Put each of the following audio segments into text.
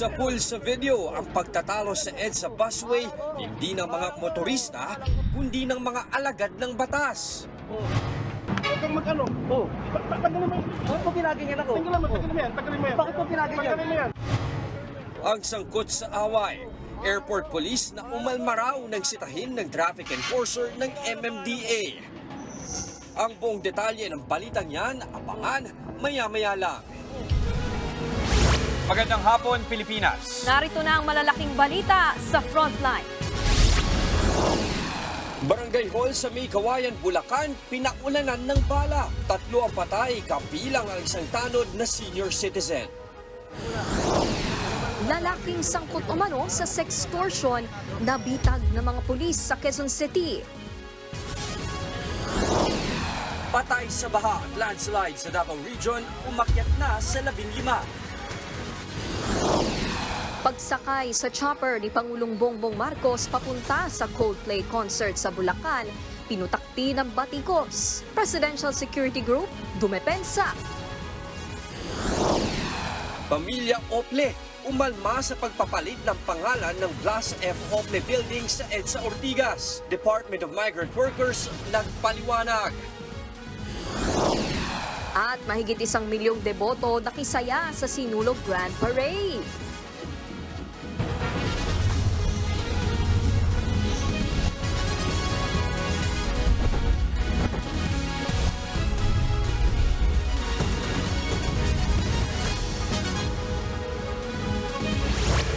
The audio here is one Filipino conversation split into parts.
Sa pool sa video, ang pagtatalo sa EDSA busway, hindi ng mga motorista, kundi ng mga alagad ng batas. Huwag kang mag-ano. Oh, Tanggalin mo yan. bakit mo pinaganyan ako? Tanggalin mo yan. Bakit mo pinaganyan? Tanggalin mo yan. Ang sangkot sa away, airport police na umalmaraw ng sitahin ng traffic enforcer ng MMDA. Ang buong detalye ng balitang yan, abangan maya-maya lang. Magandang hapon, Pilipinas. Narito na ang malalaking balita sa Frontline. Barangay Hall sa May Kawayan, Bulacan, pinaulanan ng bala. 3 ang patay, kabilang ang isang tanod na senior citizen. Lalaking sangkot umano sa sextortion na bitag ng mga pulis sa Quezon City. Patay sa baha at landslide sa Davao Region, umakyat na sa 15. Pagsakay sa chopper ni Pangulong Bongbong Marcos papunta sa Coldplay concert sa Bulacan, pinutakti ng batikos. Presidential Security Group, dumepensa. Pamilya Ople, umalma sa pagpapalit ng pangalan ng Blas F. Ople Building sa EDSA Ortigas. Department of Migrant Workers nagpaliwanag. At mahigit 1 milyong deboto nakisaya sa Sinulog Grand Parade.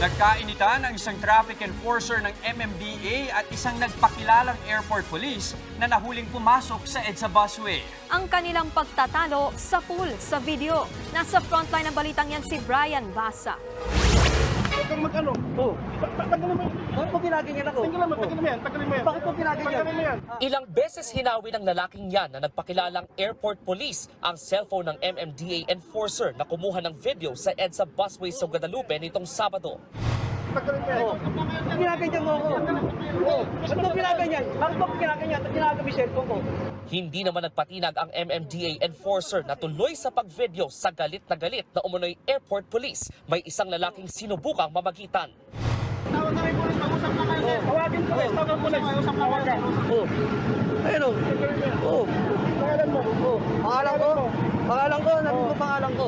Nagkainitan ang isang traffic enforcer ng MMDA at isang nagpakilalang airport police na nahuling pumasok sa EDSA busway. Ang kanilang pagtatalo sa pool sa video. Nasa frontline ng balitang yan si Brian Basa. Huwag kang mag-ano. Oh, Tanggalin mo yan. bakit mo pinaganyan ako? Tanggalin mo yan. Tanggalin mo yan. Bakit mo pinaganyan? Tanggalin mo yan. Ilang beses hinawi ng lalaking yan na nagpakilalang airport police ang cellphone ng MMDA enforcer na kumuha ng video sa EDSA busway sa Guadalupe nitong Sabado. Tanggalin mo yan. Oh, pinaganyan mo ako. Oh, bakit mo pinaganyan? Bakit mo pinaganyan? At ginagabi cellphone ko. Hindi naman nagpatinag ang MMDA enforcer na tuloy sa pag-video sa galit na umunoy airport police. May isang lalaking sinubukang mamagitan. Tawagin ko eh. Tawagin mo na. Tawagan. Oh, ayun oh. Oh, Pangalan mo. oh, pangalan ko. Pangalan ko, nandun ko pangalan ko.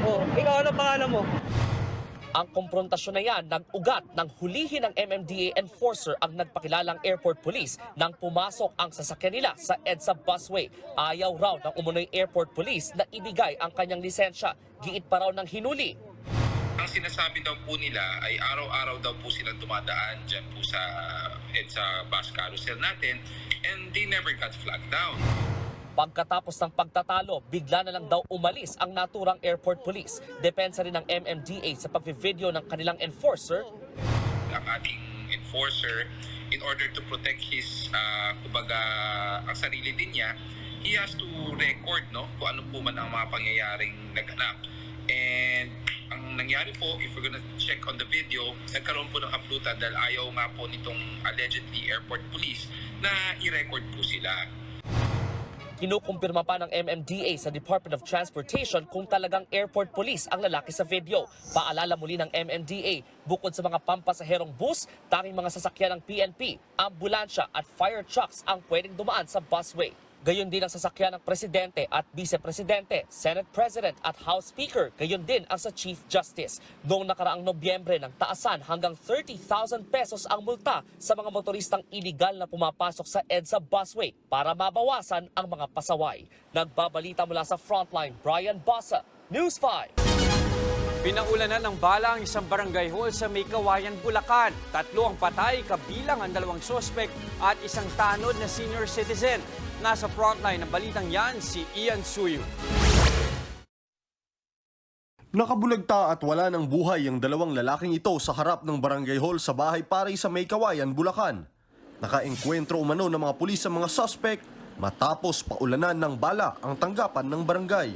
Oh, ikaw ano pangalan mo? Ang komprontasyon na yan nag-ugat ng hulihin ng MMDA enforcer ang nagpakilalang airport police nang pumasok ang sasakyan nila sa EDSA busway. Ayaw raw ng umunoy airport police na ibigay ang kanyang lisensya. Giit pa raw ng hinuli. Ang sinasabi daw po nila ay araw-araw daw po silang dumadaan dyan po sa EDSA bus carousel natin and they never got flagged down. Pagkatapos ng pagtatalo, bigla na lang daw umalis ang naturang airport police. Depensa rin ng MMDA sa pag-video ng kanilang enforcer. Ang ating enforcer, in order to protect his, kumbaga, ang sarili din niya, he has to record kung ano po man ang mga pangyayaring naganap. And ang nangyari po, if we're gonna check on the video, nagkaroon po ng kaplutan dahil ayaw nga po nitong allegedly airport police na i-record po sila. Kinukumpirma pa ng MMDA sa Department of Transportation kung talagang airport police ang lalaki sa video. Paalala muli ng MMDA, bukod sa mga pampasaherong bus, tanging mga sasakyan ng PNP, ambulansya at fire trucks ang pwedeng dumaan sa busway. Gayon din ang sasakyan ng Presidente at Vice-Presidente, Senate President at House Speaker. Gayon din ang sa Chief Justice. Noong nakaraang Nobyembre ng taasan hanggang 30,000 pesos ang multa sa mga motoristang iligal na pumapasok sa EDSA busway para mabawasan ang mga pasaway. Nagbabalita mula sa Frontline, Brian Basa, News 5. Pinaulanan ng bala ang isang barangay hall sa May Kawayan, Bulacan. 3 ang patay, kabilang ang 2 sospek at isang tanod na senior citizen. Nasa frontline ng balitang yan, si Ian Suyu. Nakabulagta at wala ng buhay ang 2 lalaking ito sa harap ng barangay hall sa Bahay Pare sa May Kawayan, Bulacan. Nakaengkwentro umano ng mga pulis sa mga suspect matapos paulanan ng bala ang tanggapan ng barangay.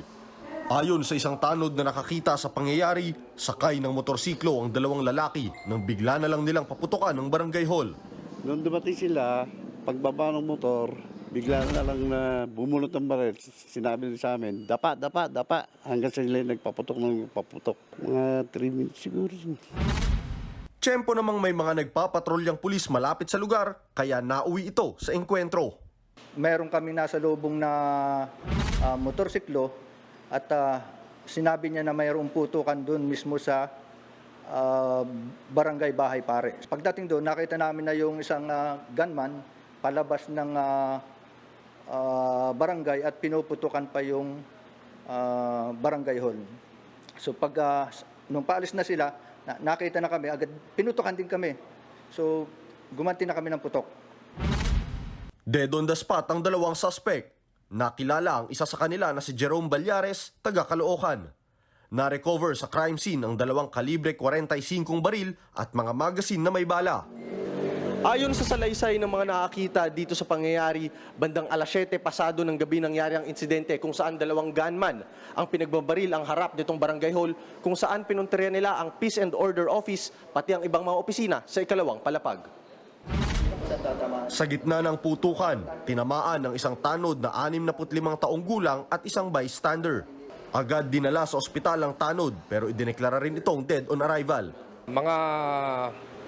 Ayon sa isang tanod na nakakita sa pangyayari, sakay ng motorsiklo ang 2 lalaki nang bigla na lang nilang paputukan ng barangay hall. Noong dumating sila, pagbaba ng motor, Bigla na lang na bumunot ng baril. Sinabi nila sa amin, dapa, dapa, dapa. Hanggang sa nila nagpaputok ng paputok. Mga 3 minutes siguro. Tiyempo namang may mga nagpapatrolyang pulis malapit sa lugar, kaya nauwi ito sa engkwentro. Meron kami nasa lubong na motorsiklo at sinabi niya na mayroong putukan doon mismo sa barangay Bahay Pare. Pagdating doon, nakita namin na yung isang gunman palabas ng barangay at pinuputukan pa yung barangay hall. So nung paalis na sila, nakita na kami, agad pinutukan din kami. So gumanti na kami ng putok. Dead on the spot ang dalawang suspect. Nakilala ang isa sa kanila na si Jerome Ballares, taga Caloocan. Na-recover sa crime scene ang 2 kalibre 45 baril at mga magasin na may bala. Ayon sa salaysay ng mga nakakita dito sa pangyayari, bandang alas 7 pasado ng gabi nangyari ang insidente kung saan 2 gunman ang pinagbabaril ang harap nitong barangay hall kung saan pinuntirya nila ang Peace and Order Office pati ang ibang mga opisina sa ikalawang palapag. Sa gitna ng putukan, tinamaan ng isang tanod na 65 taong gulang at isang bystander. Agad dinala sa ospital ang tanod pero idineklara rin itong dead on arrival. Mga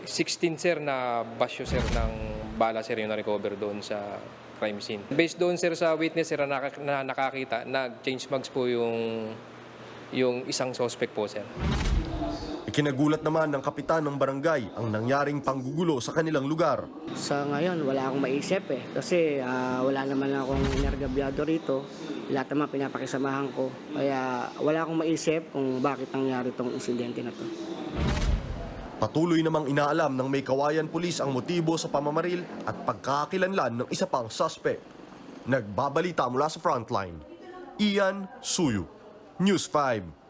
16 sir na basyo sir ng bala sir yung na-recover doon sa crime scene. Based doon sir sa witness sir na nakakita, nag-change mags po yung isang suspect po sir. Ikinagulat naman ng kapitan ng barangay ang nangyaring panggugulo sa kanilang lugar. Sa ngayon, wala akong maisip kasi wala naman akong inergabyado rito. Lahat naman pinapakisamahan ko. Kaya wala akong maisip kung bakit nangyari itong insidente na to. Patuloy namang inaalam ng May Kawayan Police ang motibo sa pamamaril at pagkakakilanlan ng isa pang suspect. Nagbabalita mula sa frontline, Ian Suyu, News 5.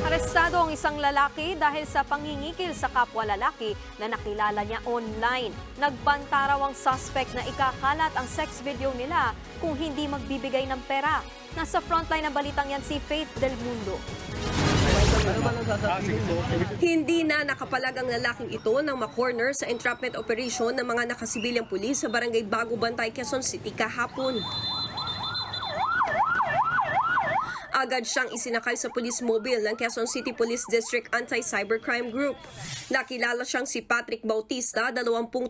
Arestado ang isang lalaki dahil sa pangingikil sa kapwa lalaki na nakilala niya online. Nagbanta raw ang suspect na ikakalat ang sex video nila kung hindi magbibigay ng pera. Nasa frontline ng balitang yan si Faith Del Mundo. Hindi na nakapalag ang lalaking ito nang makorner sa entrapment operation ng mga nakasibilyang pulis sa barangay Bago Bantay, Quezon City kahapon. Agad siyang isinakay sa police mobile ng Quezon City Police District Anti-Cybercrime Group. Nakilala siyang si Patrick Bautista, 20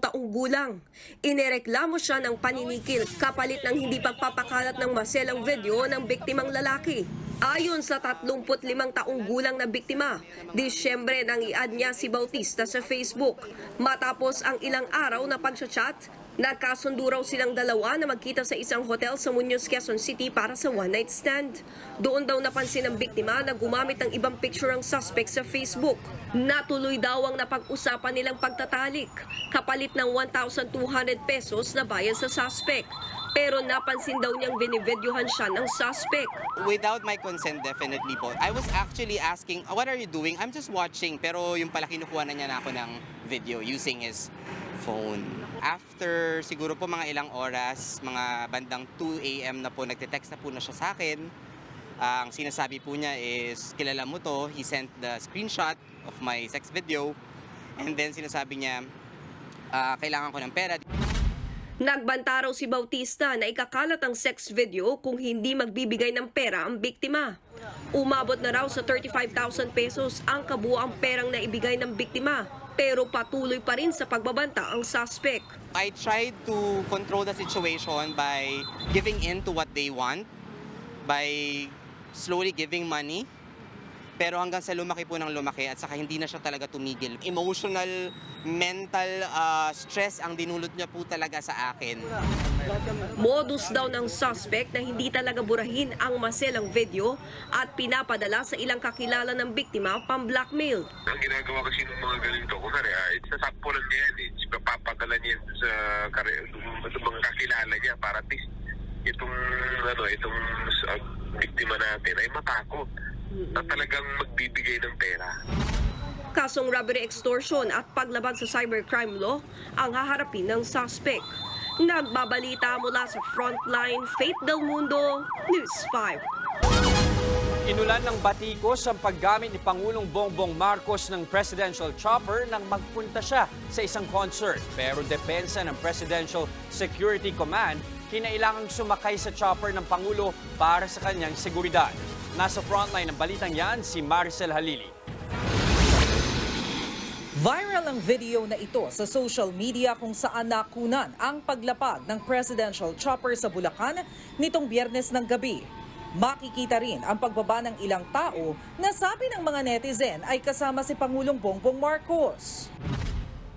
taong gulang. Inireklamo siya ng paninikil kapalit ng hindi pagpapakalat ng maselang video ng biktimang lalaki. Ayon sa 35 taong gulang na biktima, Disyembre nang i-add niya si Bautista sa Facebook. Matapos ang ilang araw na pag-chat, nagkasundo raw silang dalawa na magkita sa isang hotel sa Muñoz, Quezon City para sa one-night stand. Doon daw napansin ng biktima na gumamit ng ibang picture ang suspect sa Facebook. Natuloy daw ang napag-usapan nilang pagtatalik, kapalit ng 1,200 pesos na bayad sa suspect. Pero napansin daw niyang binivideohan siya ng suspect. Without my consent, definitely po. I was actually asking, what are you doing? I'm just watching. Pero yung pala kinukuha na niya na ako ng video using his phone. After siguro po mga ilang oras, mga bandang 2 a.m. na po, nagte-text na po na siya sa akin. Ang sinasabi po niya is, kilala mo to. He sent the screenshot of my sex video. And then sinasabi niya, kailangan ko ng pera. Nagbanta raw si Bautista na ikakalat ang sex video kung hindi magbibigay ng pera ang biktima. Umabot na raw sa 35,000 pesos ang kabuuang perang naibigay ng biktima, pero patuloy pa rin sa pagbabanta ang suspect. I tried to control the situation by giving in to what they want, by slowly giving money. Pero hanggang sa lumaki po ng lumaki at saka hindi na siya talaga tumigil. Emotional, mental stress ang dinulot niya po talaga sa akin. Modus daw ng suspect na hindi talaga burahin ang maselang video at pinapadala sa ilang kakilala ng biktima pang-blackmail. Ang ginagawa kasi ng mga ganito, sasampulan niya yan papadala niya sa mga kakilala niya para at least itong biktima natin ay matakot na talagang magbibigay ng pera. Kasong robbery extortion at paglaban sa cybercrime law ang haharapin ng suspect. Nagbabalita mula sa Frontline, Faith Del Mundo, News 5. Inulan ng batikos ang paggamit ni Pangulong Bongbong Marcos ng presidential chopper nang magpunta siya sa isang concert. Pero depensa ng Presidential Security Command, kinailangang sumakay sa chopper ng Pangulo para sa kanyang seguridad. Nasa frontline ng balitang yan, si Maricel Halili. Viral ang video na ito sa social media kung saan nakunan ang paglapag ng presidential chopper sa Bulacan nitong Biyernes ng gabi. Makikita rin ang pagbaba ng ilang tao na sabi ng mga netizen ay kasama si Pangulong Bongbong Marcos.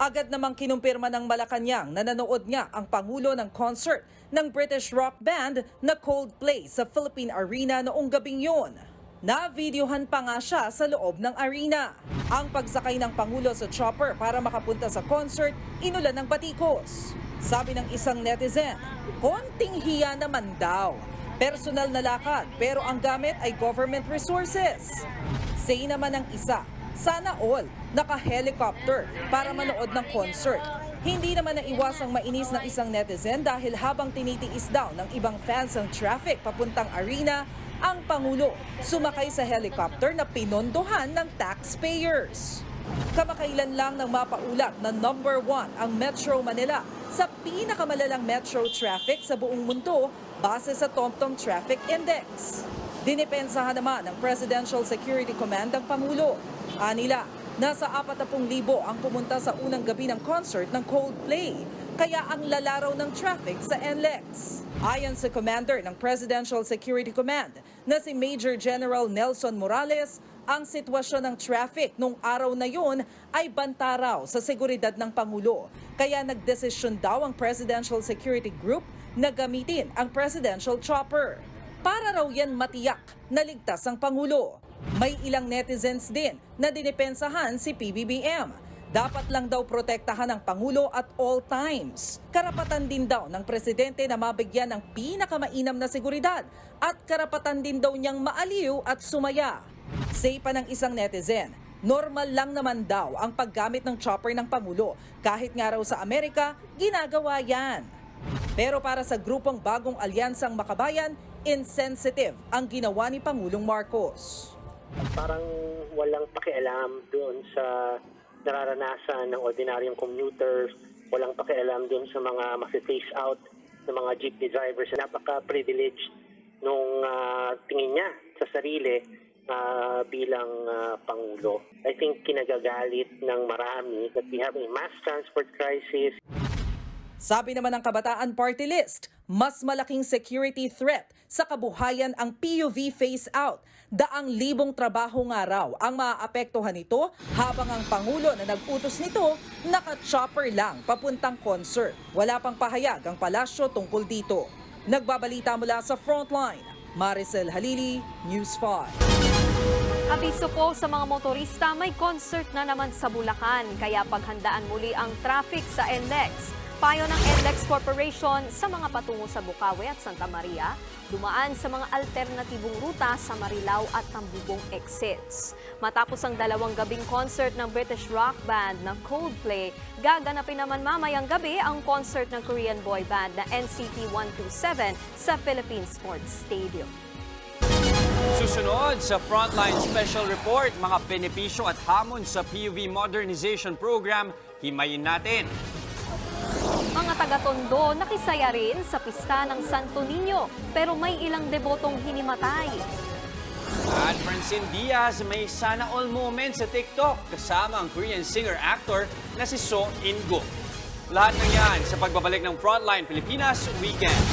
Agad namang kinumpirma ng Malacanang na nanood nga ang Pangulo ng concert ng British rock band na Coldplay sa Philippine Arena noong gabing yun. Na-videohan pa nga siya sa loob ng arena. Ang pagsakay ng Pangulo sa chopper para makapunta sa concert, inulan ng batikos. Sabi ng isang netizen, konting hiya naman daw. Personal na lakad pero ang gamit ay government resources. Say naman ng isa, sana all naka-helicopter para manood ng concert. Hindi naman naiwasang mainis ng isang netizen dahil habang tinitiis daw ng ibang fans ang traffic papuntang arena, ang Pangulo sumakay sa helicopter na pinondohan ng taxpayers. Kamakailan lang nang mapaulat na number 1 ang Metro Manila sa pinakamalalang metro traffic sa buong mundo base sa TomTom Traffic Index. Dinipensahan naman ng Presidential Security Command ang Pangulo. Anila, nasa 40,000 ang pumunta sa unang gabi ng concert ng Coldplay, kaya ang lalaraw ng traffic sa NLEX. Ayon sa commander ng Presidential Security Command na si Major General Nelson Morales, ang sitwasyon ng traffic nung araw na yun ay banta raw sa seguridad ng Pangulo. Kaya nagdesisyon daw ang Presidential Security Group na gamitin ang presidential chopper. Para raw yan matiyak na ligtas ang Pangulo. May ilang netizens din na dinipensahan si PBBM. Dapat lang daw protektahan ang Pangulo at all times. Karapatan din daw ng presidente na mabigyan ng pinakamainam na seguridad at karapatan din daw niyang maaliw at sumaya. Say pa ng isang netizen, normal lang naman daw ang paggamit ng chopper ng Pangulo. Kahit nga raw sa Amerika, ginagawa yan. Pero para sa grupong Bagong Alyansang Makabayan, insensitive ang ginawa ni Pangulong Marcos. Parang walang pakialam doon sa nararanasan ng ordinaryong commuters, walang pakialam doon sa mga masi-face out ng mga jeepney drivers. Napaka-privileged nung tingin niya sa sarili bilang Pangulo. I think kinagagalit ng marami that we have a mass transport crisis. Sabi naman ng Kabataan Party List, mas malaking security threat sa kabuhayan ang PUV phase-out. 100,000 trabaho nga raw ang maaapektuhan nito habang ang Pangulo na nag-utos nito naka-chopper lang papuntang concert. Wala pang pahayag ang palasyo tungkol dito. Nagbabalita mula sa Frontline, Maricel Halili, News 5. Abiso po sa mga motorista, may concert na naman sa Bulacan, kaya paghandaan muli ang traffic sa NLEX. Payo ng NLEX Corporation sa mga patungo sa Bukawi at Santa Maria, dumaan sa mga alternatibong ruta sa Marilao at Tambubong exits. Matapos ang 2 gabing concert ng British rock band na Coldplay, gaganapin naman mamayang gabi ang concert ng Korean boy band na NCT 127 sa Philippine Sports Stadium. Susunod sa Frontline Special Report, mga benepisyo at hamon sa PUV Modernization Program, himayin natin. Mga taga-Tondo nakisaya rin sa pista ng Santo Niño, pero may ilang debotong hinimatay. At Francine Diaz may sana all moment sa TikTok kasama ang Korean singer-actor na si So In-gu. Lahat ng yan sa pagbabalik ng Frontline Pilipinas Weekend.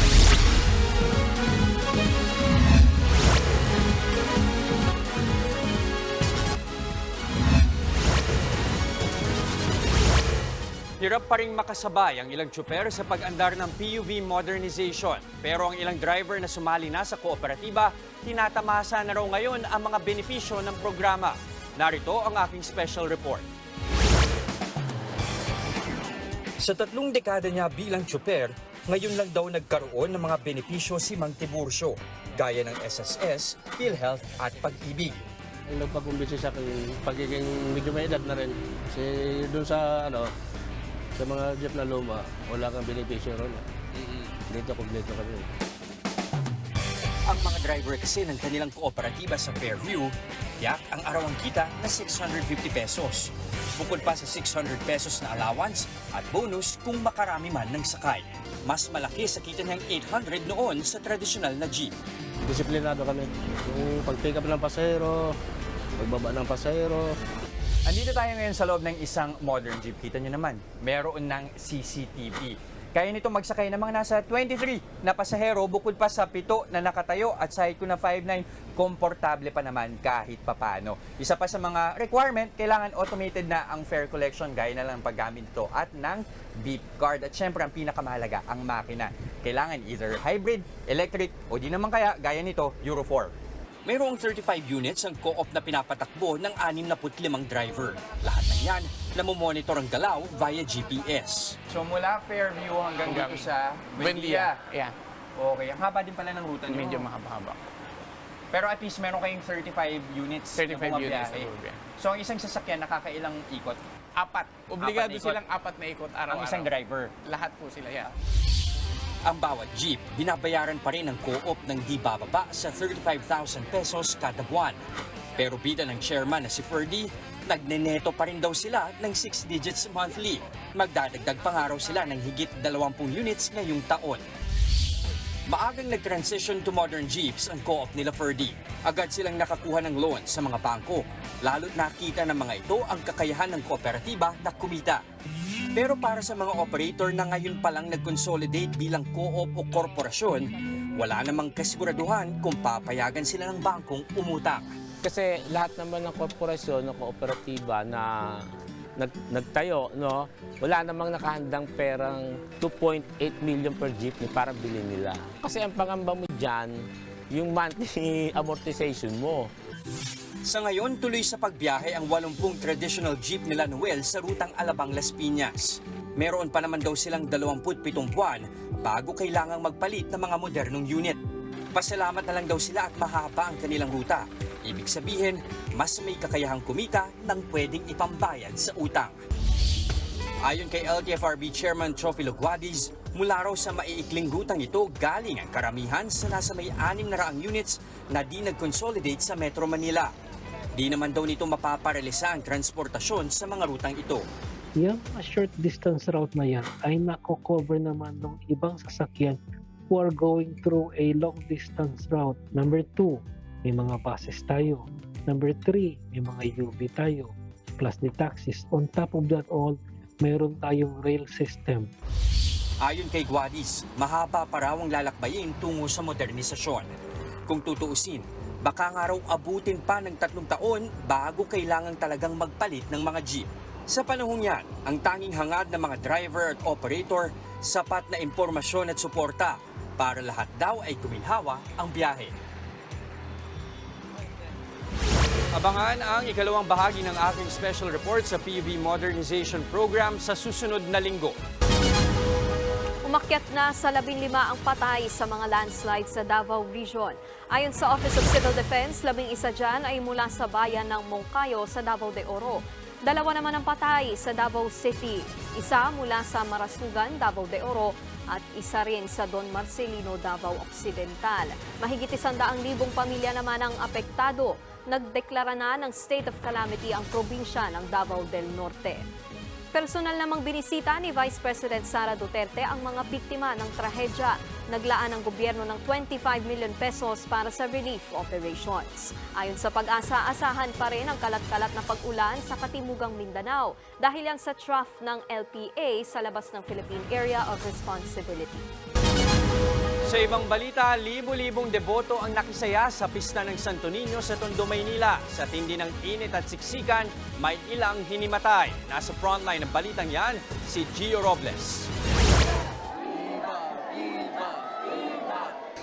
Hirap pa rin makasabay ang ilang tsuper sa pag-andar ng PUV modernization. Pero ang ilang driver na sumali na sa kooperatiba, tinatamasa na raw ngayon ang mga benepisyo ng programa. Narito ang aking special report. Sa 3 dekada niya bilang tsuper, ngayon lang daw nagkaroon ng mga benepisyo si Mang Tiburcio, gaya ng SSS, PhilHealth at Pag-ibig. Yung nagpagumbisi sa akin, pagiging medyo may edad na rin. Kasi doon sa sa mga jeep na luma, wala kang benepisyo ron. Dito kompleto kami. Ang mga driver kasi ng kanilang kooperatiba sa Fairview, tiyak ang arawang kita na 650 pesos. Bukod pa sa 600 pesos na allowance at bonus kung makarami man ng sakay. mas malaki sa kita niyang 800 noon sa tradisyonal na jeep. Disiplinado kami. Yung pag-pick up ng pasahero, pagbaba ng pasahero. Andito tayo ngayon sa loob ng isang modern jeep. Kita nyo naman, meron ng CCTV. Kaya nito magsakay ng mga nasa 23 na pasahero bukod pa sa 7 na nakatayo at sa higit na 5'9", komportable pa naman kahit papano. Isa pa sa mga requirement, kailangan automated na ang fare collection gaya na lang paggamit nito at ng beep card. At syempre ang pinakamahalaga, ang makina. Kailangan either hybrid, electric o di naman kaya gaya nito, Euro 4. Mayroong 35 units ang co-op na pinapatakbo ng 65 driver. Lahat ng yan, namomonitor ang galaw via GPS. So mula Fairview hanggang dito sa Buendia. Yeah. Okay, ang haba din pala ng ruta nyo. Medyo mahaba-haba. Pero at least meron kayong 35 units 35 na units bumabiyahe. na bumabiyahe. So ang isang sasakyan nakakailang ikot? 4. Obligado Apat na ikot. silang 4 na ikot araw-araw. Ang isang driver? Lahat po sila, yeah. Ang bawat jeep, binabayaran pa rin ng co-op ng di bababa sa 35,000 pesos kada buwan. Pero bida ng chairman na si Ferdy, nagneneto pa rin daw sila ng 6 digits monthly. Magdadagdag pa nga raw sila ng higit 20 units ngayong taon. Maagang nag-transition to modern jeeps ang co-op nila Ferdy. Agad silang nakakuha ng loan sa mga bangko. Lalo't nakita ng mga ito ang kakayahan ng kooperatiba na kumita. Pero para sa mga operator na ngayon palang nag-consolidate bilang co-op o korporasyon, wala namang kasiguraduhan kung papayagan sila ng bangkong umutang. Kasi lahat naman ng korporasyon o kooperatiba na nagtayo, no, wala namang nakahandang perang 2.8 million per jeepney para bilhin nila. Kasi ang pangamba mo dyan, yung monthly amortization mo. Sa ngayon, tuloy sa pagbiyahe ang 80 traditional jeep nila Noel sa rutang Alabang-Las Piñas. Meron pa naman daw silang 27 buwan bago kailangang magpalit ng mga modernong unit. Pasalamat na lang daw sila at mahaba ang kanilang ruta. Ibig sabihin, mas may kakayahang kumita ng pwedeng ipambayad sa utang. Ayon kay LTFRB Chairman Teofilo Guadis, mula raw sa maiikling rutang ito galing ang karamihan sa nasa may 600 units na di nag-consolidate sa Metro Manila. Di naman daw nito mapaparalisa ang transportasyon sa mga rutang ito. Yung short distance route na yan ay nako-cover naman ng ibang sasakyan who are going through a long distance route. Number 2, may mga buses tayo. Number 3, may mga UV tayo. Plus the taxis. On top of that all, mayroon tayong rail system. Ayon kay Guadis, mahaba pa raw ang lalakbayin tungo sa modernisasyon. Kung tutuusin, baka nga raw abutin pa ng 3 taon bago kailangang talagang magpalit ng mga jeep. Sa panahong yan, ang tanging hangad ng mga driver at operator, sapat na impormasyon at suporta para lahat daw ay kuminhawa ang biyahe. Abangan ang ikalawang bahagi ng aking special report sa PUV Modernization Program sa susunod na linggo. Umakyat na sa 15 ang patay sa mga landslide sa Davao Region. Ayon sa Office of Civil Defense, 11 dyan ay mula sa bayan ng Moncayo sa Davao de Oro. 2 naman ang patay sa Davao City, 1 mula sa Marasugan, Davao de Oro at 1 rin sa Don Marcelino, Davao Occidental. Mahigit 100,000 pamilya naman ang apektado. Nagdeklara na ng state of calamity ang probinsya ng Davao del Norte. Personal namang binisita ni Vice President Sara Duterte ang mga biktima ng trahedya. Naglaan ang gobyerno ng 25 million pesos para sa relief operations. Ayon sa Pag-asa, asahan pa rin ang kalat-kalat na pag-ulan sa Katimugang Mindanao dahil yan sa trough ng LPA sa labas ng Philippine Area of Responsibility. Sa ibang balita, libo-libong deboto ang nakisaya sa pista ng Santo Niño sa Tondo, Maynila. Sa tindi ng init at siksikan, may ilang hinimatay. Nasa frontline ng balitang yan, si Gio Robles.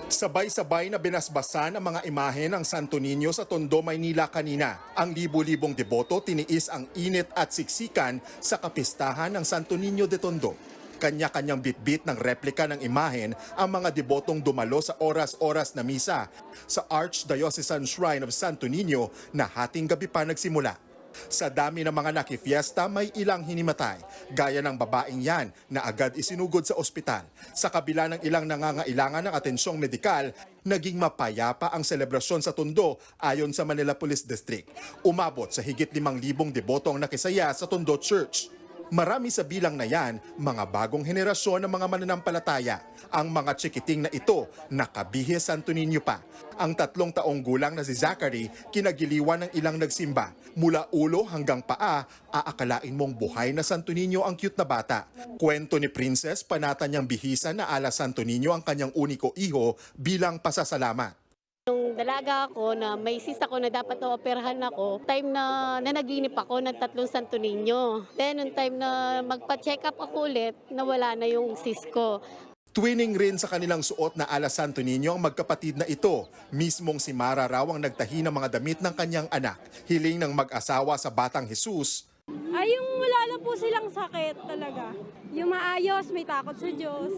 Sabay-sabay na binasbasan ang mga imahe ng Santo Niño sa Tondo, Maynila kanina. Ang libo-libong deboto tiniis ang init at siksikan sa kapistahan ng Santo Niño de Tondo. Kanya-kanyang bitbit ng replika ng imahen ang mga debotong dumalo sa oras-oras na misa sa Archdiocesan Shrine of Santo Niño na hating gabi pa nagsimula. Sa dami ng mga nakifiesta, may ilang hinimatay, gaya ng babaeng yan na agad isinugod sa ospital. Sa kabila ng ilang nangangailangan ng atensyong medikal, naging mapayapa ang selebrasyon sa Tondo ayon sa Manila Police District. Umabot sa higit 5,000 debotong nakisaya sa Tondo Church. Marami sa bilang na yan, mga bagong henerasyon ng mga mananampalataya. Ang mga tsikiting na ito, nakabihis Santo Niño pa. Ang 3 taong gulang na si Zachary, kinagiliwan ng ilang nagsimba. Mula ulo hanggang paa, aakalain mong buhay na Santo Niño ang cute na bata. Kwento ni Princess, panata niyang bihisan na ala Santo Niño ang kanyang uniko iho bilang pasasalamat. Nung dalaga ako na may sis ako na dapat na-operahan ako, time na nanaginip ako ng 3 Santo Niño. Then, nung time na magpa-check up ako ulit, nawala na yung sis ko. Twinning rin sa kanilang suot na ala Santo Niño ang magkapatid na ito. Mismong si Mara raw ang nagtahi ng mga damit ng kanyang anak. Hiling ng mag-asawa sa Batang Jesus. Ay, yung wala lang po silang sakit talaga. Yung maayos, may takot sa Diyos.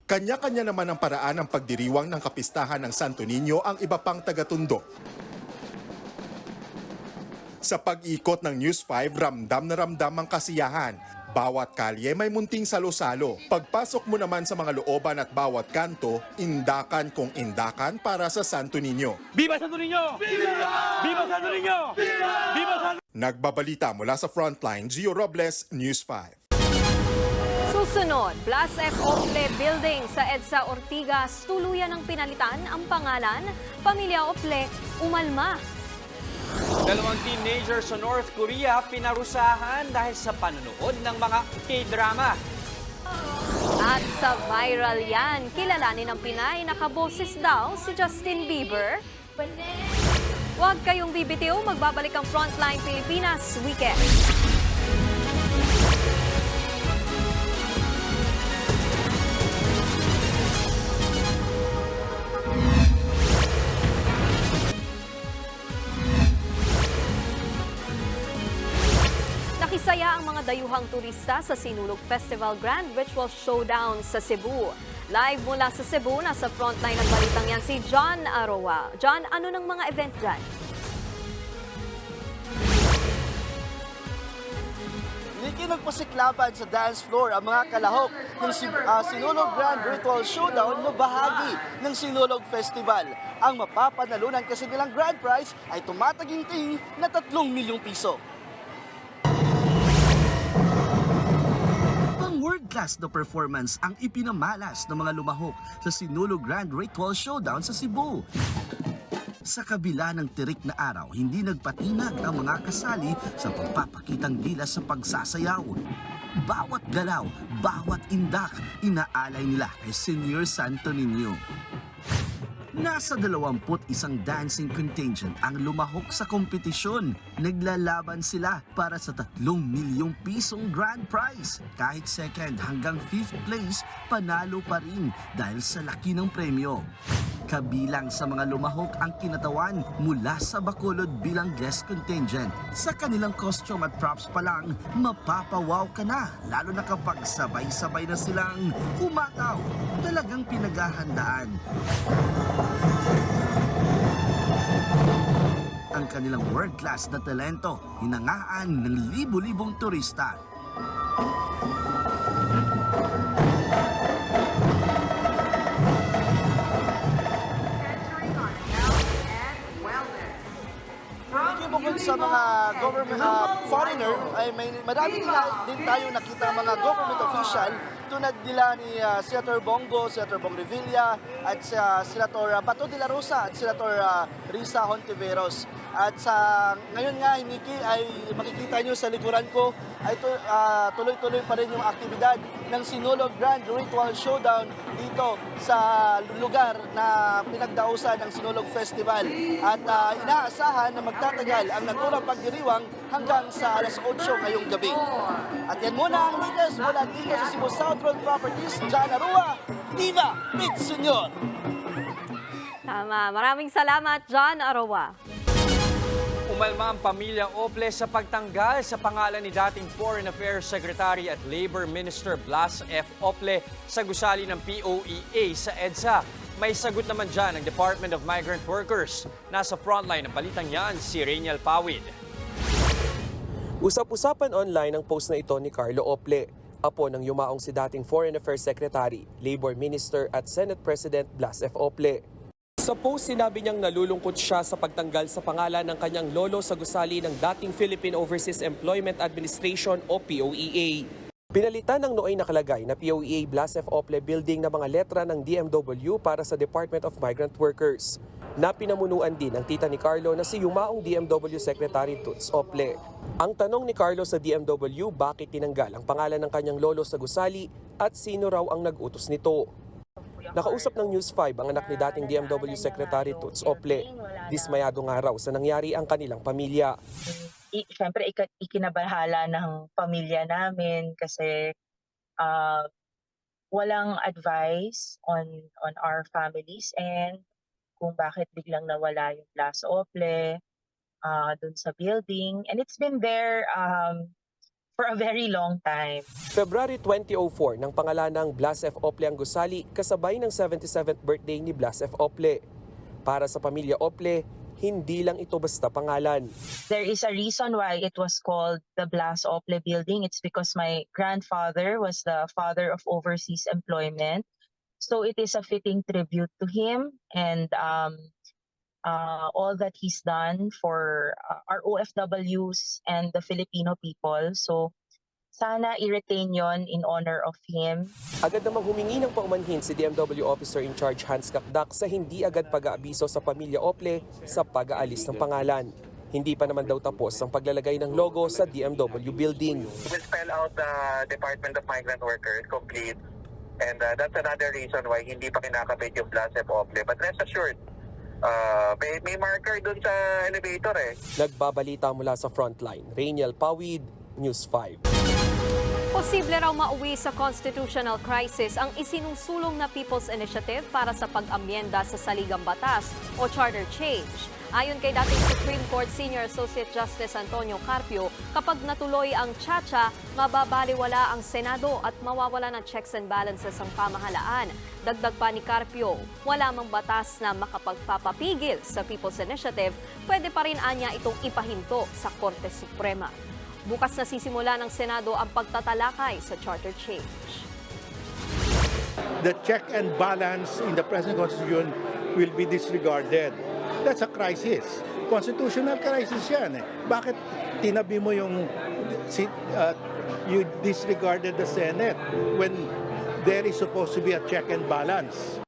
Kanya-kanya naman ang paraan ng pagdiriwang ng kapistahan ng Santo Niño ang iba pang taga-Tondo. Sa pag-ikot ng News 5, ramdam na ramdam ang kasiyahan. Bawat kalye may munting salo-salo. Pagpasok mo naman sa mga looban at bawat kanto, indakan kung indakan para sa Santo Niño. Viva Santo Niño! Viva! Viva Santo Niño! Viva! Viva Santo... Nagbabalita mula sa Frontline, Gio Robles, News 5. Susunod, Blas F. Ople Building sa EDSA Ortigas, tuluyan ng pinalitan ang pangalan, Pamilya Ople, umalma. 2 teenagers sa North Korea pinarusahan dahil sa panonood ng mga K-drama. At sa viral yan, kilalanin ng Pinay na kaboses daw si Justin Bieber. Huwag kayong bibitiw, magbabalik ang Frontline Pilipinas Weekend. Nakisaya ang mga dayuhang turista sa Sinulog Festival Grand Ritual Showdown sa Cebu. Live mula sa Cebu, nasa frontline ng balitang yan si John Aroa. John, ano ng mga event dyan? Niki, nagpasiklaban sa dance floor ang mga kalahok ng Sinulog Grand Ritual Showdown na bahagi ng Sinulog Festival. Ang mapapanalunan kasi nilang grand prize ay tumataginting na 3 milyong piso. World-class na performance ang ipinamalas ng mga lumahok sa Sinulog Grand Ritual Showdown sa Cebu. Sa kabila ng tirik na araw, hindi nagpatinag ang mga kasali sa pagpapakitang gilas sa pagsasayaw. Bawat galaw, bawat indak, inaalay nila kay Senior Santo Niño. Nasa 21 dancing contingent ang lumahok sa kompetisyon. Naglalaban sila para sa 3 milyong pisong grand prize. Kahit second hanggang 5th place, panalo pa rin dahil sa laki ng premyo. Kabilang sa mga lumahok ang kinatawan mula sa Bacolod bilang guest contingent. Sa kanilang costume at props pa lang, mapapawaw ka na, lalo na kapag sabay-sabay na silang umataw. Talagang pinaghahandaan. Ang kanilang world-class na talento, hinangaan ng libo-libong turista. Bukod sa mga government foreigner, ay marami din tayo nakita mga government official tulad nila ni Senator Bongo, Senator Bong Revilla at Senator Bato de la Rosa at Senator Risa Hontiveros. At ngayon nga, Nikki, ay makikita nyo sa likuran ko ay tuloy-tuloy pa rin yung aktibidad ng Sinulog Grand Ritual Showdown dito sa lugar na pinagdausan ng Sinulog Festival. At inaasahan na magtatagal ang naturang pagdiriwang hanggang sa alas 8 ngayong gabi. At yan muna ang latest mula dito sa Cebu South Road Properties. John Arua, Viva Mit Senyor! Tama. Maraming salamat, John Arua. Umalma ang pamilya Ople sa pagtanggal sa pangalan ni dating Foreign Affairs Secretary at Labor Minister Blas F. Ople sa gusali ng POEA sa EDSA. May sagot naman dyan ng Department of Migrant Workers. Nasa frontline ng balitang yan, si Rainiel Pawid. Usap-usapan online ang post na ito ni Carlo Ople, apo ng yumaong si dating Foreign Affairs Secretary, Labor Minister at Senate President Blas F. Ople. Sa post, sinabi niyang nalulungkot siya sa pagtanggal sa pangalan ng kanyang lolo sa gusali ng dating Philippine Overseas Employment Administration o POEA. Pinalitan ng nooy nakalagay na POEA Blas F. Ople building na mga letra ng DMW para sa Department of Migrant Workers. Na pinamunuan din ng tita ni Carlo na si yumaong DMW Secretary Toots Ople. Ang tanong ni Carlo sa DMW bakit tinanggal ang pangalan ng kanyang lolo sa gusali at sino raw ang nag-utos nito. Nakausap ng News 5 ang anak ni dating DMW Secretary Toots Ople. Dismayado nga raw sa nangyari ang kanilang pamilya. Siyempre ikinabahala ng pamilya namin kasi walang advice on our families and kung bakit biglang nawala yung Blas Ople dun sa building, and it's been there for a very long time. February 2004 nang pangalanang Blas F. Ople ang gusali kasabay ng 77th birthday ni Blas F. Ople. Para sa pamilya Ople, hindi lang ito basta pangalan. There is a reason why it was called the Blas Ople Building. It's because my grandfather was the father of overseas employment. So it is a fitting tribute to him and all that he's done for our OFWs and the Filipino people. So sana i-retain yon in honor of him. Agad namang humingi ng paumanhin si DMW Officer in Charge Hans Kakdak sa hindi agad pag-aabiso sa pamilya Ople sa pag-aalis ng pangalan. Hindi pa naman daw tapos ang paglalagay ng logo sa DMW building. We'll spell out the Department of Migrant Workers complete, and that's another reason why hindi pa kinakabit yung Blas F. Ople. But rest assured, may marker dun sa elevator eh. Nagbabalita mula sa frontline, Rainiel Pawid, News 5. Posible raw mauwi sa constitutional crisis ang isinusulong na People's Initiative para sa pag-amyenda sa Saligang Batas o Charter Change. Ayon kay dating Supreme Court Senior Associate Justice Antonio Carpio, kapag natuloy ang tsa-tsa, mababaliwala ang Senado at mawawala ng checks and balances ang pamahalaan. Dagdag pa ni Carpio, wala mang batas na makapagpapapigil sa People's Initiative, pwede pa rin anya itong ipahinto sa Korte Suprema. Bukas na sisimula ng Senado ang pagtatalakay sa Charter Change. The check and balance in the present Constitution will be disregarded. That's a crisis. Constitutional crisis yan eh. Bakit tinabi mo yung you disregarded the Senate when there is supposed to be a check and balance?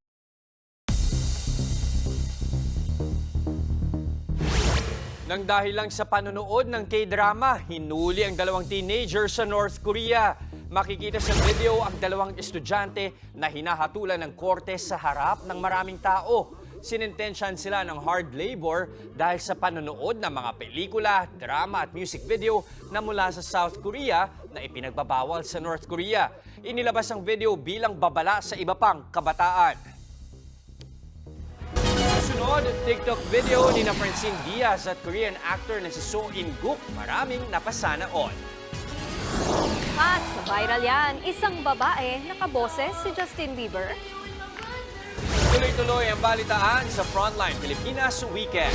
Nang dahil lang sa panonood ng K-drama, hinuli ang dalawang teenager sa North Korea. Makikita sa video ang dalawang estudyante na hinahatulan ng korte sa harap ng maraming tao. Sinintensyahan sila ng hard labor dahil sa panonood ng mga pelikula, drama at music video na mula sa South Korea na ipinagbabawal sa North Korea. Inilabas ang video bilang babala sa iba pang kabataan. Sunod, TikTok video ni Francine Diaz at Korean actor na si So In-guk. Maraming napasana all. At sa viral yan, isang babae nakaboses si Justin Bieber. Tuloy-tuloy ang balitaan sa Frontline Pilipinas Weekend.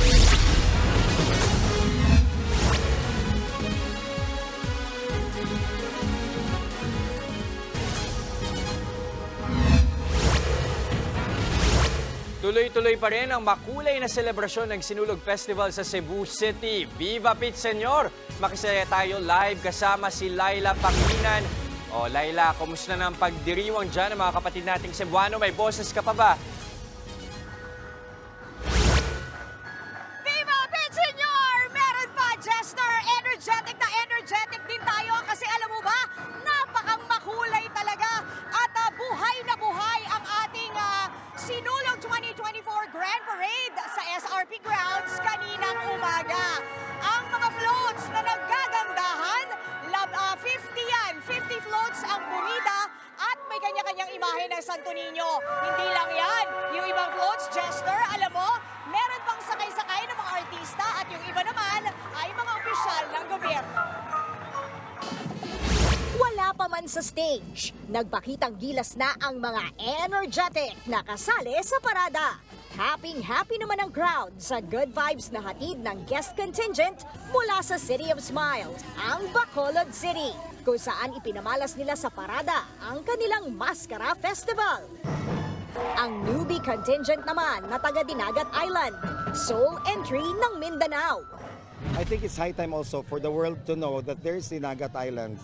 Tuloy-tuloy pa rin ang makulay na selebrasyon ng Sinulog Festival sa Cebu City. Viva Pit Senyor! Makisaya tayo live kasama si Laila Pangilinan. O Laila, kumusta na ang pagdiriwang dyan ng mga kapatid nating Cebuano? May boses ka pa ba? Viva Pit Senyor! Meron pa, Jester! Energetic din tayo kasi alam mo ba, napakang makulay talaga at buhay na buhay ang ating Sinulog 2024 Grand Parade sa SRP Grounds kaninang umaga. Ang mga floats na naggagandahan, 50 yan, 50 floats ang bumida at may kanya-kanyang imahe ng Santo Niño. Hindi lang yan, yung ibang floats, Jester, alam mo, meron pang sakay-sakay ng mga artista at yung iba naman ay mga opisyal ng gobyerno. Wala pa man sa stage, nagpakitang gilas na ang mga energetic na kasali sa parada. Happy naman ang crowd sa good vibes na hatid ng guest contingent mula sa City of Smiles, ang Bacolod City, kung saan ipinamalas nila sa parada ang kanilang Mascara Festival. Ang newbie contingent naman na taga Dinagat Island, sole entry ng Mindanao. I think it's high time also for the world to know that there is Dinagat Island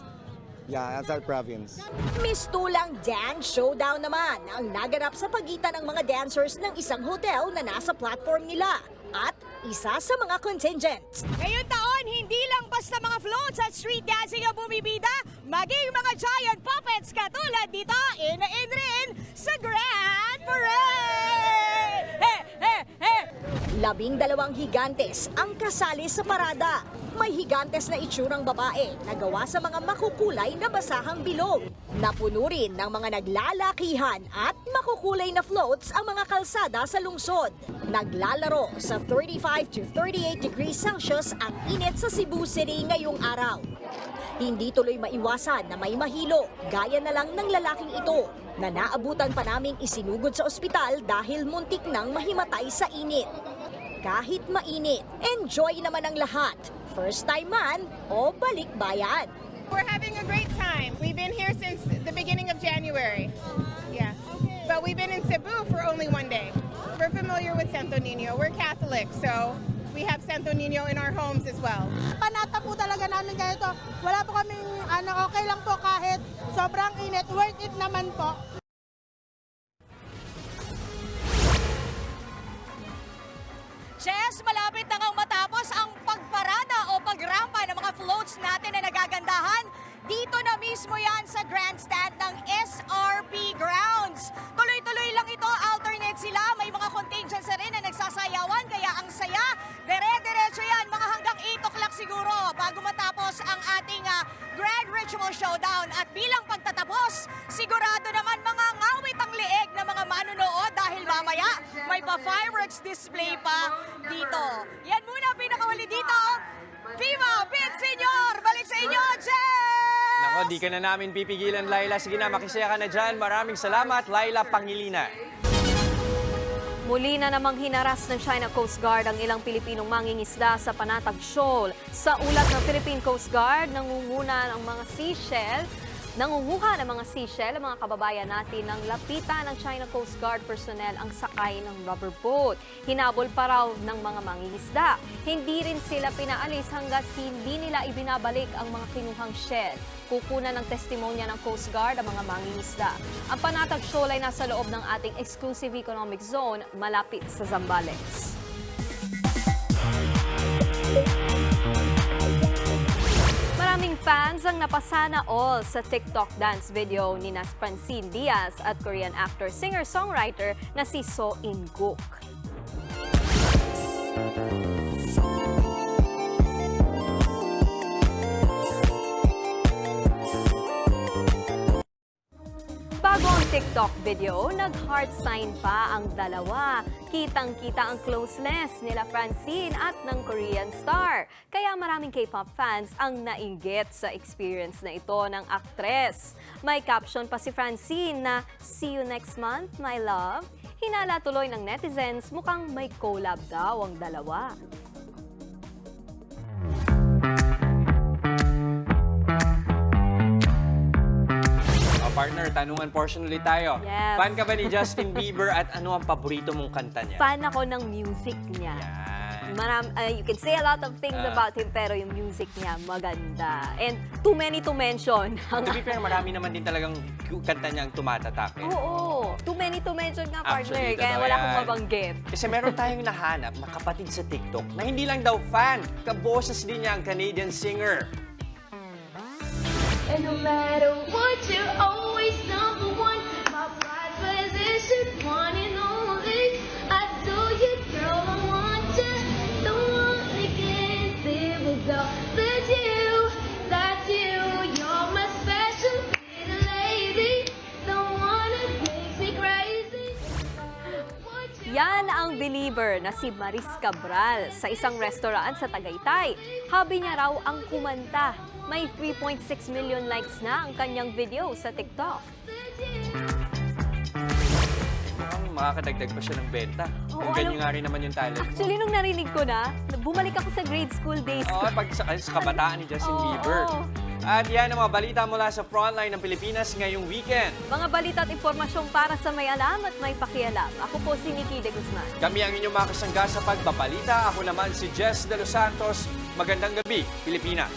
Yeah, outside province. Mistulang dance showdown naman ang naganap sa pagitan ng mga dancers ng isang hotel na nasa platform nila at isa sa mga contingents. Ngayong taon, hindi lang basta mga floats at street dancing ang bumibida, maging mga giant puppets katulad dito in rin sa Grand Parade! 12 higantes ang kasali sa parada. May higantes na itsurang babae na gawa sa mga makukulay na basahang bilog. Napuno rin ng mga naglalakihan at makukulay na floats ang mga kalsada sa lungsod. Naglalaro sa 35 to 38 degrees Celsius ang init sa Cebu City ngayong araw. Hindi tuloy maiwasan na may mahilo, gaya na lang ng lalaking ito na naabutan pa naming isinugod sa ospital dahil muntik nang mahimatay sa init. Kahit mainit, enjoy naman ang lahat. First time man o balik bayan. We're having a great time. We've been here since the beginning of January. Yeah. But we've been in Cebu for only one day. We're familiar with Santo Niño. We're Catholic, so we have Santo Niño in our homes as well. Panata po talaga namin ganito. Wala po kaming okay lang po kahit sobrang init. Worth it naman po. Jess, malapit na ngang matapos ang pagparada o pagrampa ng mga floats natin na nagagandahan. Dito na mismo yan sa grandstand ng SRP Grounds. Tuloy-tuloy lang ito, alternate sila. May mga contingents na rin na nagsasayawan, kaya ang saya. Dire-diretso yan, mga hanggang 8 o'clock siguro bago matapos ang ating Grand Ritual Showdown. At bilang pagtatapos, sigurado naman mga ngawit ang leeg ng mga manunood dahil mamaya may pa-fireworks display pa dito. Yan muna pinakahuli dito. Viva Pit Senyor! Balik sa inyo, Jen! Nako, di ka na namin pipigilan, Laila. Sige na, makisaya ka na dyan. Maraming salamat, Laila Pangilinan. Muli na namang hinaras ng China Coast Guard ang ilang Pilipinong mangingisda sa Panatag Shoal. Sa ulat ng Philippine Coast Guard, nangunguha ng mga seashell ang mga kababayan natin nang lapitan ng China Coast Guard personnel ang sakay ng rubber boat. Hinabol pa raw ng mga mangingisda. Hindi rin sila pinaalis hanggat hindi nila ibinabalik ang mga kinuhang shell. Kukunan ng testimonya ng Coast Guard ang mga mangingisda. Ang Panatag Shoal ay nasa loob ng ating exclusive economic zone malapit sa Zambales. Maraming fans ang napasana all sa TikTok dance video ni Francine Diaz at Korean actor, singer-songwriter na si So In-guk. Bago ang TikTok video, nag-heart sign pa ang dalawa. Kitang-kita ang closeness nila Francine at ng Korean star. Kaya maraming K-pop fans ang nainggit sa experience na ito ng aktres. May caption pa si Francine na, "See you next month, my love." Hinala tuloy ng netizens, mukhang may collab daw ang dalawa. Partner, tanungan portion ulit tayo. Yes. Fan ka ba ni Justin Bieber at ano ang paborito mong kanta niya? Fan ako ng music niya. You can say a lot of things about him, pero yung music niya maganda. And too many to mention. To be fair, marami naman din talagang kanta niya ang tumatatak. Oo, too many to mention nga, partner. Actually, Kaya wala akong mabanggit. Kasi meron tayong nahanap na kapatid sa TikTok na hindi lang daw fan, kaboses din niya ang Canadian singer. And no matter what, you're always number one. My prized possession, one and only. I do you, girl, I want you. The one that can't live without. That's you, you're my special little lady. The one that makes me crazy. Yan ang believer na si Maris Cabral sa isang restaurant sa Tagaytay. Hobby niya raw ang kumanta. May 3.6 million likes na ang kanyang video sa TikTok. Makakadagdag pa siya ng benta. Oo, Kung ganyan nga rin naman yung talent mo. Actually, nung narinig ko na, bumalik ako sa grade school days ko. Oo, pag sa kabataan ni Justin Bieber. At yan ang mga balita mula sa frontline ng Pilipinas ngayong weekend. Mga balita at impormasyon para sa may alam at may pakialam. Ako po si Nikki De Guzman. Kami ang inyong mga kasangga sa pagbabalita. Ako naman si Jess De Los Santos. Magandang gabi, Pilipinas.